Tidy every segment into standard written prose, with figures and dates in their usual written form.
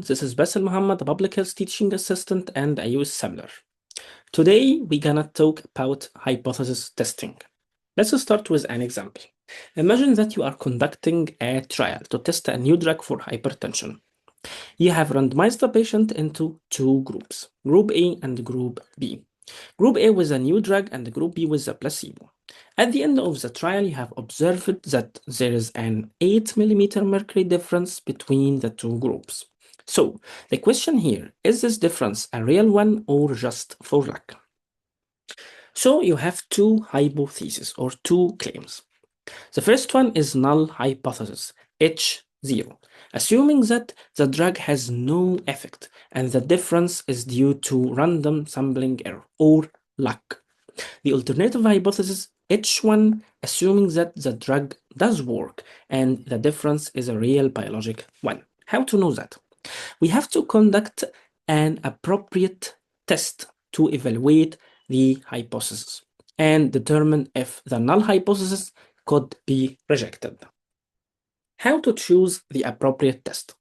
This is Bassel Muhammad, a public health teaching assistant and a US Seminar. Today, we're gonna talk about hypothesis testing. Let's start with an example. Imagine that you are conducting a trial to test a new drug for hypertension. You have randomized the patient into two groups, Group A and Group B. Group A with a new drug and Group B with a placebo. At the end of the trial, you have observed that there is an 8 millimeter mercury difference between the two groups. So, the question here, is this difference a real one or just for luck? So, you have two hypotheses or two claims. The first one is null hypothesis, H0, assuming that the drug has no effect and the difference is due to random sampling error or luck. The alternative hypothesis, H1, assuming that the drug does work and the difference is a real biologic one. How to know that? We have to conduct an appropriate test to evaluate the hypothesis and determine if the null hypothesis could be rejected. How to choose the appropriate test?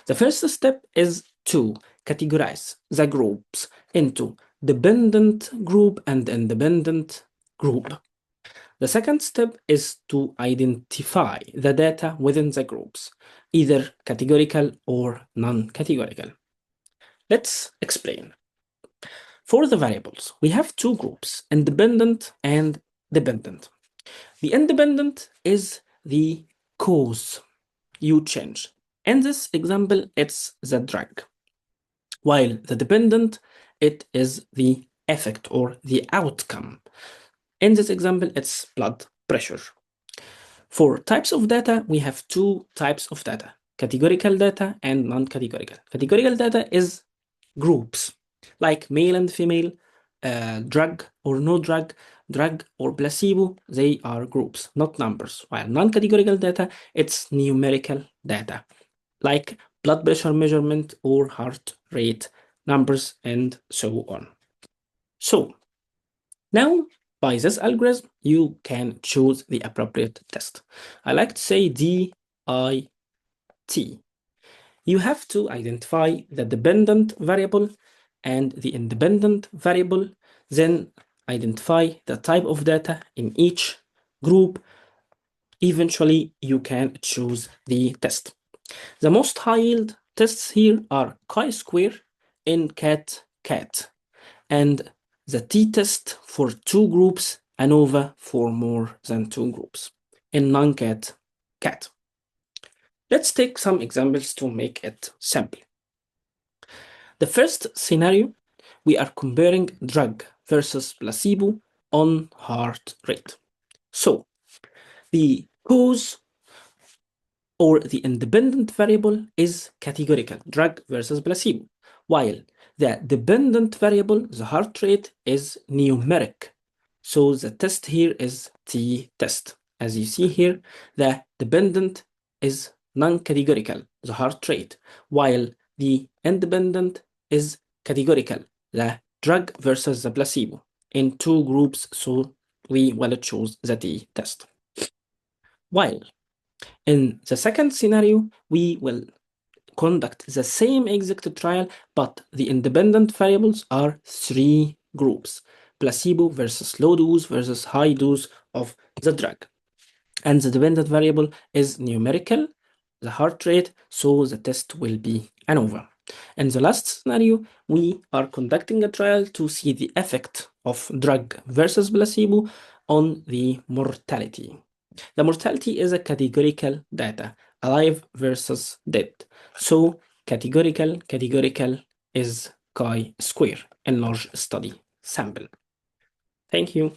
The first step is to categorize the groups into dependent group and independent group. The second step is to identify the data within the groups, either categorical or non-categorical. Let's explain. For the variables, we have two groups, independent and dependent. The independent is the cause you change. In this example, it's the drug. While the dependent, it is the effect or the outcome. In this example, it's blood pressure. For types of data, we have two types of data, categorical data and non-categorical. Categorical data is groups, like male and female, drug or no drug, drug or placebo, they are groups, not numbers. While non-categorical data, it's numerical data, like blood pressure measurement or heart rate numbers and so on. So now by this algorithm, you can choose the appropriate test. I like to say DIT. You have to identify the dependent variable and the independent variable, then identify the type of data in each group. Eventually, you can choose the test. The most high yield tests here are chi-square in cat, and the t-test for two groups, ANOVA for more than two groups, in non-cat, cat. Let's take some examples to make it simple. The first scenario, we are comparing drug versus placebo on heart rate. So the cause or the independent variable is categorical, drug versus placebo, while the dependent variable, the heart rate, is numeric. So the test here is t-test. As you see here, the dependent is non-categorical, the heart rate, while the independent is categorical, the drug versus the placebo, in two groups, so we will choose the t-test. While in the second scenario, we will conduct the same exact trial, but the independent variables are three groups, placebo versus low dose versus high dose of the drug. And the dependent variable is numerical, the heart rate, so the test will be ANOVA. In the last scenario, we are conducting a trial to see the effect of drug versus placebo on the mortality. The mortality is a categorical data, alive versus dead. So categorical is chi-square in large study sample. Thank you.